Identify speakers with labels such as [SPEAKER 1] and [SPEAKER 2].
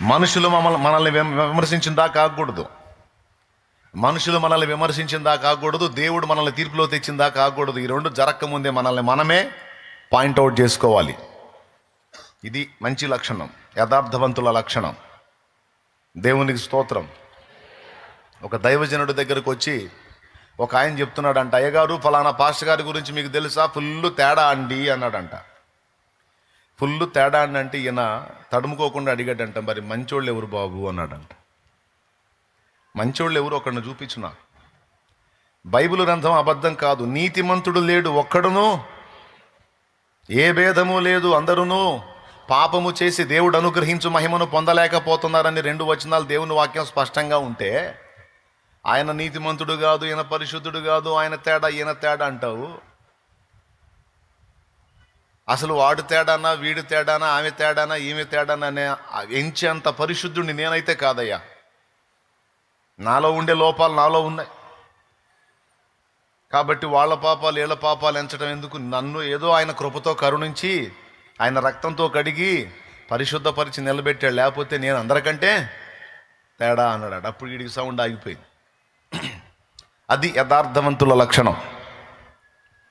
[SPEAKER 1] మనుషులు మనల్ని విమర్శించిందా కాకూడదు. మనుషులు మనల్ని విమర్శించిందా కాకూడదు. దేవుడు మనల్ని తీర్పులో తెచ్చిందా కాకూడదు. ఈ రెండు జరగకముందే మనల్ని మనమే పాయింట్అవుట్ చేసుకోవాలి. ఇది మంచి లక్షణం, యథార్థవంతుల లక్షణం. దేవునికి స్తోత్రం. ఒక దైవజనుడి దగ్గరకు వచ్చి ఒక ఆయన చెప్తున్నాడంట, అయ్యగారు ఫలానా పాస్టర్ గారి గురించి మీకు తెలుసా, ఫుల్ తేడా అండి అన్నాడంట. ఫుల్ తేడా అండి అంటే ఈయన తడుముకోకుండా అడిగాడంట, మరి మంచోళ్ళు ఎవరు బాబు అన్నాడంట. మంచోళ్ళు ఎవరు ఒకడిని చూపించున్నా. బైబిల్ గ్రంథం అబద్ధం కాదు. నీతిమంతుడు లేడు ఒక్కడును, ఏ భేదము లేదు, అందరూను పాపము చేసి దేవుడు అనుగ్రహించు మహిమను పొందలేకపోతున్నారని 2 వచనాలు దేవుని వాక్యం స్పష్టంగా ఉంటే, ఆయన నీతిమంతుడు కాదు, ఈయన పరిశుద్ధుడు కాదు, ఆయన తేడా ఈయన తేడా అంటావు. అసలు వాడు తేడానా, వీడు తేడానా, ఆమె తేడానా, ఈమె తేడానా అనే ఎంచేంత పరిశుద్ధుడిని నేనైతే కాదయ్యా. నాలో ఉండే లోపాలు నాలో ఉన్నాయి. కాబట్టి వాళ్ళ పాపాలు వీళ్ళ పాపాలు ఎంచడం ఎందుకు? నన్ను ఏదో ఆయన కృపతో కరుణించి ఆయన రక్తంతో కడిగి పరిశుద్ధపరిచి నిలబెట్టాడు. లేకపోతే నేను అందరికంటే తేడా అన్నాడు. అప్పుడు వీడికి సౌండ్ ఆగిపోయింది. అది యథార్థవంతుల లక్షణం.